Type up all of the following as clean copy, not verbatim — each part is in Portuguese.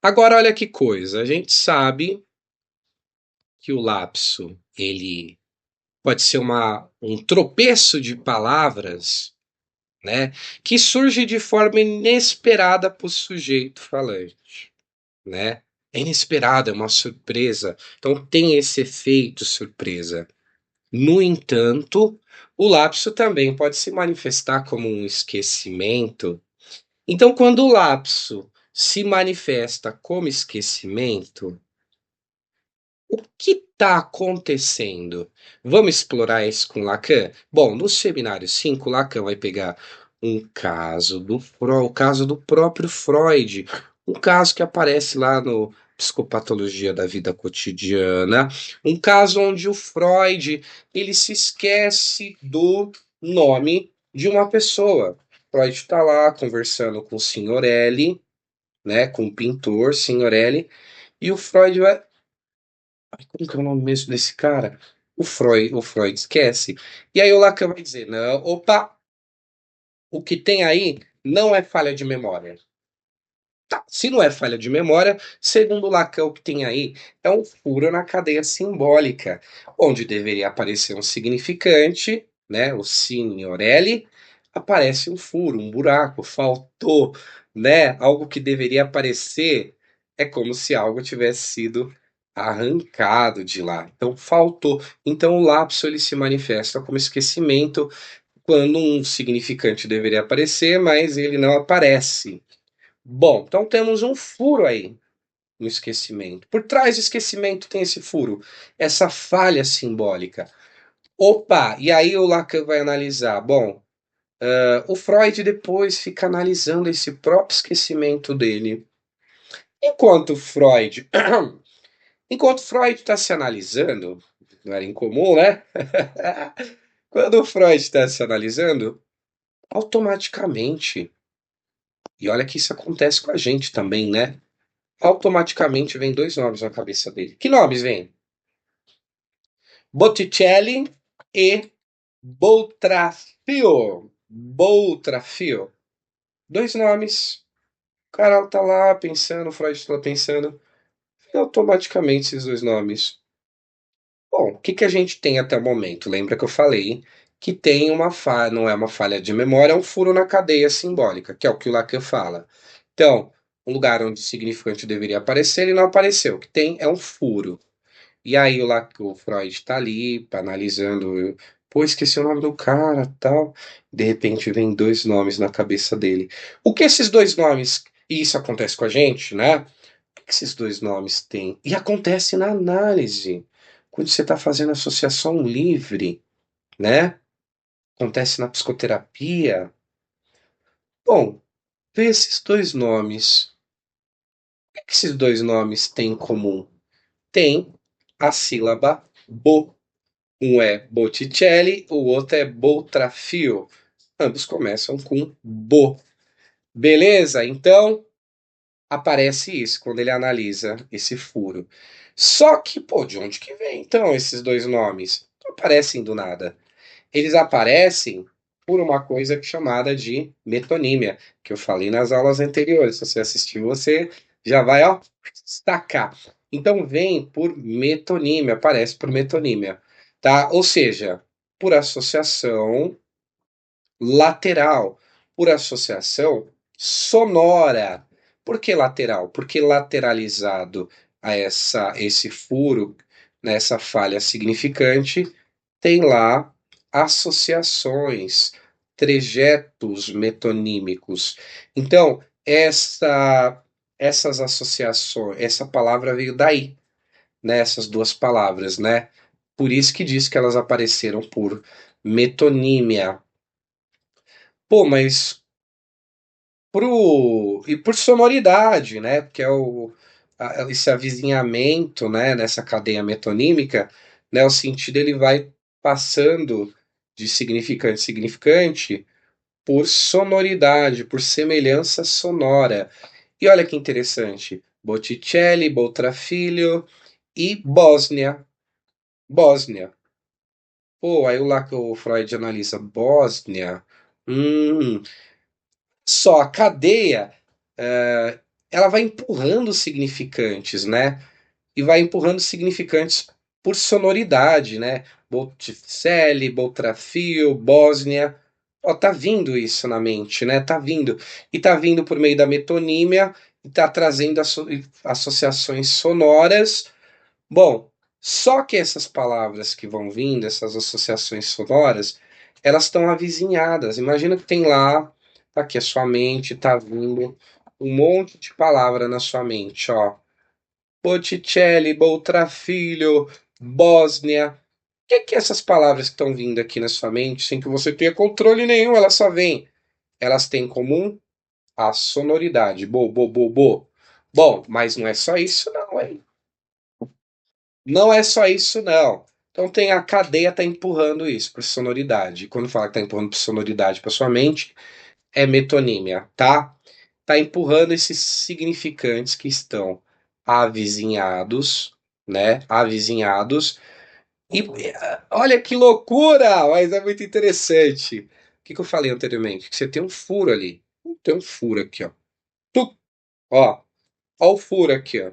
Agora olha que coisa, a gente sabe que o lapso, ele pode ser um tropeço de palavras, né, que surge de forma inesperada para o sujeito falante, né. É inesperado, é uma surpresa, então tem esse efeito surpresa. No entanto, o lapso também pode se manifestar como um esquecimento. Então, quando o lapso se manifesta como esquecimento, o que está acontecendo? Vamos explorar isso com Lacan? Bom, no seminário 5, Lacan vai pegar o caso do próprio Freud, um caso que aparece lá no Psicopatologia da Vida Cotidiana, um caso onde o Freud ele se esquece do nome de uma pessoa. Freud está lá conversando com o Signorelli, né, com o pintor Signorelli, e o Freud vai. Como que é o nome mesmo desse cara? O Freud esquece. E aí o Lacan vai dizer: não, opa, o que tem aí não é falha de memória. Tá, se não é falha de memória, segundo Lacan, o que tem aí é um furo na cadeia simbólica, onde deveria aparecer um significante, né, o signorelli, aparece um furo, um buraco, faltou, né, algo que deveria aparecer, é como se algo tivesse sido arrancado de lá. Então faltou. Então o lapso ele se manifesta como esquecimento quando um significante deveria aparecer, mas ele não aparece. Bom, então temos um furo aí no esquecimento. Por trás do esquecimento tem esse furo, essa falha simbólica. Opa, e aí o Lacan vai analisar. Bom, o Freud depois fica analisando esse próprio esquecimento dele. Enquanto Freud, enquanto Freud está se analisando, não era incomum, né? Quando o Freud está se analisando, automaticamente, e olha que isso acontece com a gente também, né? Automaticamente vem dois nomes na cabeça dele. Que nomes vêm? Botticelli e Boltraffio. Boltraffio. Dois nomes. O cara tá lá pensando, o Freud tá lá pensando. E automaticamente esses dois nomes. Bom, o que que a gente tem até o momento? Lembra que eu falei que tem uma falha, não é uma falha de memória, é um furo na cadeia simbólica, que é o que o Lacan fala. Então, um lugar onde o significante deveria aparecer, ele não apareceu. O que tem é um furo. E aí o Freud está ali analisando, pô, esqueci o nome do cara, tal. De repente vem dois nomes na cabeça dele. O que esses dois nomes, e isso acontece com a gente, né? O que esses dois nomes têm? E acontece na análise, quando você está fazendo associação livre, né? Acontece na psicoterapia. Bom, vê esses dois nomes. O que esses dois nomes têm em comum? Tem a sílaba bo. Um é Botticelli, o outro é Boltraffio. Ambos começam com Bo. Beleza? Então, aparece isso quando ele analisa esse furo. Só que, pô, de onde que vem então esses dois nomes? Não aparecem do nada. Eles aparecem por uma coisa chamada de metonímia, que eu falei nas aulas anteriores. Se você assistiu, você já vai, ó, destacar. Então vem por metonímia, aparece por metonímia, tá? Ou seja, por associação lateral, por associação sonora. Por que lateral? Porque lateralizado a esse furo, nessa falha significante, tem lá associações, trejetos metonímicos. Então, essas associações, essa palavra veio daí, né? Essas duas palavras, né? Por isso que diz que elas apareceram por metonímia. Pô, mas e por sonoridade, né? Porque é esse avizinhamento, né, nessa cadeia metonímica, né, o sentido ele vai passando de significante em significante por sonoridade, por semelhança sonora. E olha que interessante, Botticelli, Boltrafilho e Bósnia. Bósnia. Pô, aí lá que o Freud analisa Bósnia. Hum, só a cadeia. ela vai empurrando significantes, né? E vai empurrando significantes por sonoridade, né? Botticelli, Boltrafio, Bósnia. Ó, tá vindo isso na mente, né? Tá vindo. E tá vindo por meio da metonímia e tá trazendo associações sonoras. Bom, só que essas palavras que vão vindo, essas associações sonoras, elas estão avizinhadas. Imagina que tem lá, tá aqui a sua mente, tá vindo um monte de palavra na sua mente, ó. Botticelli, Boltrafilho, Bósnia. O que é essas palavras que estão vindo aqui na sua mente, sem que você tenha controle nenhum, elas só vêm. Elas têm em comum a sonoridade. Bo, bo, bo, bo. Bom, mas não é só isso não, hein? Não é só isso não. Então tem a cadeia tá empurrando isso por sonoridade. E quando fala que tá empurrando por sonoridade para sua mente, é metonímia, tá? Tá empurrando esses significantes que estão avizinhados, né? Avizinhados. E olha que loucura, mas é muito interessante. O que eu falei anteriormente? Que você tem um furo ali. Tem um furo aqui, ó. Tuc, ó, ó o furo aqui, ó.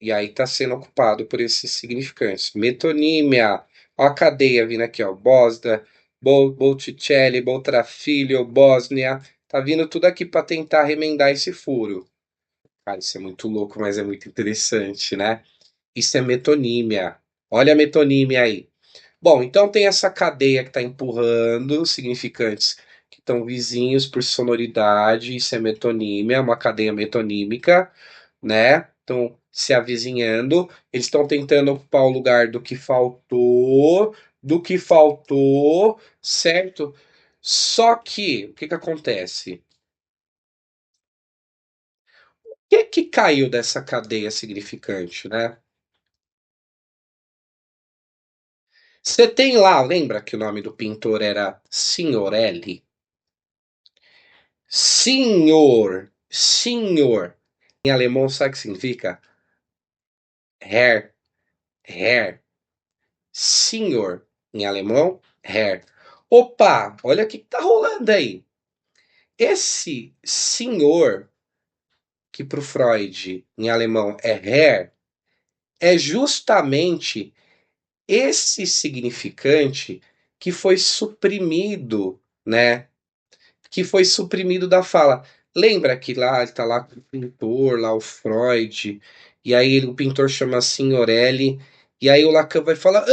E aí está sendo ocupado por esses significantes. Metonímia, ó a cadeia vindo aqui, ó. Bosda, Botticelli, Boltrafilho, Bósnia. Tá vindo tudo aqui para tentar remendar esse furo. Cara, isso é muito louco, mas é muito interessante, né? Isso é metonímia. Olha a metonímia aí. Bom, então tem essa cadeia que está empurrando significantes que estão vizinhos por sonoridade, isso é metonímia, uma cadeia metonímica, né? Estão se avizinhando, eles estão tentando ocupar o lugar do que faltou, certo? Só que, o que que acontece? O que que caiu dessa cadeia significante, né? Você tem lá, lembra que o nome do pintor era Signorelli? Senhor. Em alemão, sabe o que significa? Herr, Herr. Senhor. Em alemão, Herr. Opa, olha o que tá rolando aí. Esse senhor, que para o Freud em alemão é Herr, é justamente esse significante que foi suprimido, né? Que foi suprimido da fala. Lembra que lá ele tá lá com o pintor, lá o Freud, e aí o pintor chama Signorelli, e aí o Lacan vai falar.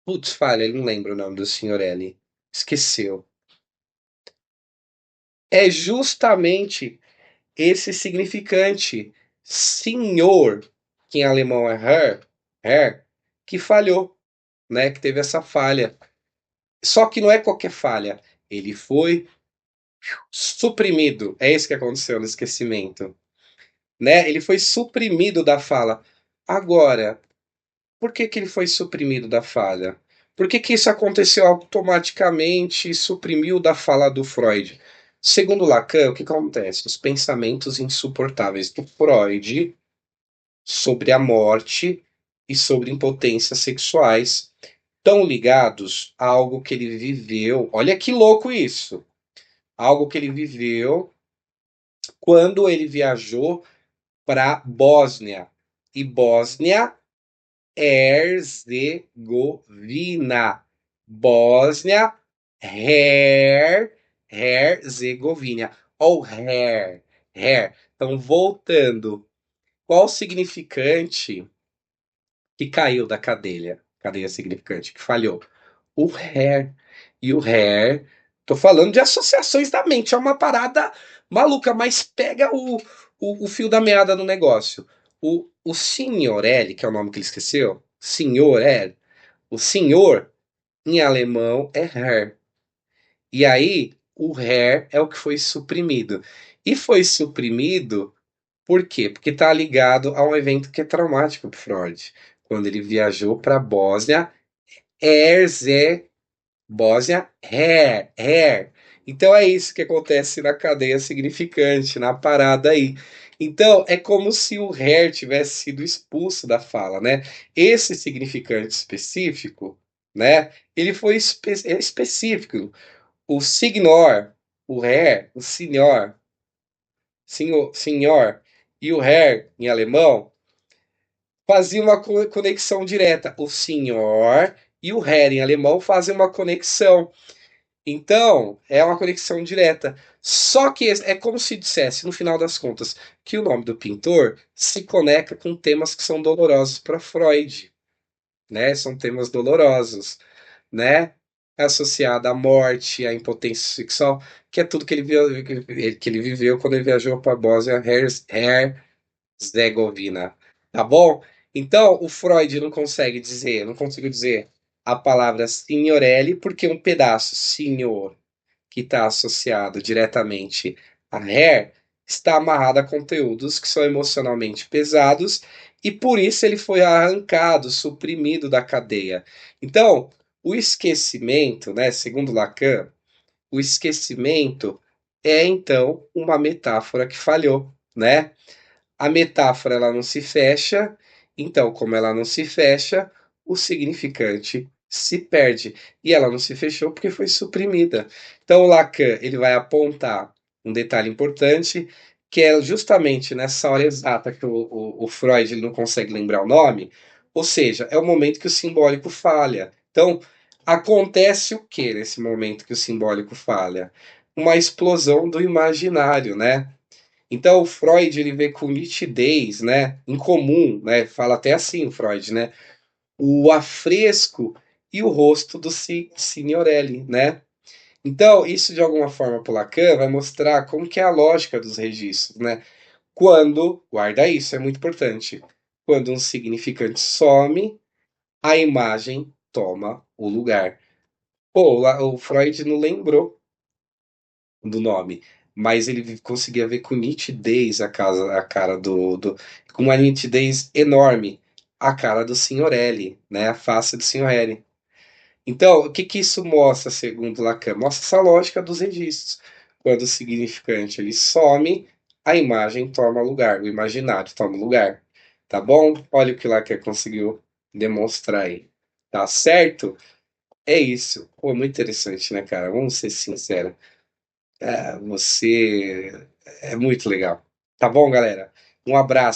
Putz, falha, ele não lembra o nome do Signorelli. Esqueceu. É justamente esse significante, senhor, que em alemão é Herr, que falhou, né? Que teve essa falha. Só que não é qualquer falha. Ele foi suprimido. É isso que aconteceu no esquecimento, né? Ele foi suprimido da fala. Agora, por que que ele foi suprimido da fala? Por que que isso aconteceu automaticamente e suprimiu da fala do Freud? Segundo Lacan, o que acontece? Os pensamentos insuportáveis do Freud sobre a morte e sobre impotências sexuais estão ligados a algo que ele viveu. Olha que louco isso! Algo que ele viveu quando ele viajou para Bósnia. E Bósnia Herzegovina. Bósnia Herzegovina. Ou Her. Então, voltando. Qual o significante que caiu da cadeia? Cadeia significante, que falhou. O hair. E o hair. Tô falando de associações da mente. É uma parada maluca, mas pega o fio da meada no negócio. O Signorelli, que é o nome que ele esqueceu, Signorelli, o senhor em alemão é Herr. E aí, o Herr é o que foi suprimido. E foi suprimido por quê? Porque está ligado a um evento que é traumático para Freud. Quando ele viajou para Bósnia, Herze Bósnia, hair. Então é isso que acontece na cadeia significante, na parada aí. Então é como se o hair tivesse sido expulso da fala, né? Esse significante específico, né? Ele foi específico. O signor, o hair, o senhor, senhor, e o Herr, em alemão, fazia uma conexão direta. O senhor e o Herr, em alemão, fazem uma conexão. Então, é uma conexão direta. Só que é como se dissesse, no final das contas, que o nome do pintor se conecta com temas que são dolorosos para Freud, né? São temas dolorosos, né? Associado à morte, à impotência sexual, que é tudo que ele viveu quando ele viajou para Bósnia Herzegovina, tá bom? Então, o Freud não conseguiu dizer a palavra signorelli porque um pedaço, senhor, que está associado diretamente a hair, está amarrado a conteúdos que são emocionalmente pesados e por isso ele foi arrancado, suprimido da cadeia. Então, o esquecimento, né, segundo Lacan, o esquecimento é então uma metáfora que falhou, né? A metáfora ela não se fecha, então, como ela não se fecha, o significante se perde. E ela não se fechou porque foi suprimida. Então, o Lacan ele vai apontar um detalhe importante, que é justamente nessa hora exata que o Freud ele não consegue lembrar o nome, ou seja, é o momento que o simbólico falha. Então, acontece o que nesse momento que o simbólico falha? Uma explosão do imaginário, né? Então, o Freud ele vê com nitidez, né, em comum, né, fala até assim o Freud, né, o afresco e o rosto do Signorelli, né? Então, isso de alguma forma para Lacan vai mostrar como que é a lógica dos registros, né? Quando, guarda isso, é muito importante, quando um significante some, a imagem toma o lugar. Pô, o Freud não lembrou do nome, mas ele conseguia ver com nitidez a cara com uma nitidez enorme, a cara do Signorelli, né? A face do Signorelli. Então, o que que isso mostra, segundo Lacan? Mostra essa lógica dos registros. Quando o significante ele some, a imagem toma lugar, o imaginário toma lugar. Tá bom? Olha o que Lacan conseguiu demonstrar aí. Tá certo? É isso. Pô, muito interessante, né, cara? Vamos ser sinceros. Você é muito legal. Tá bom, galera? Um abraço.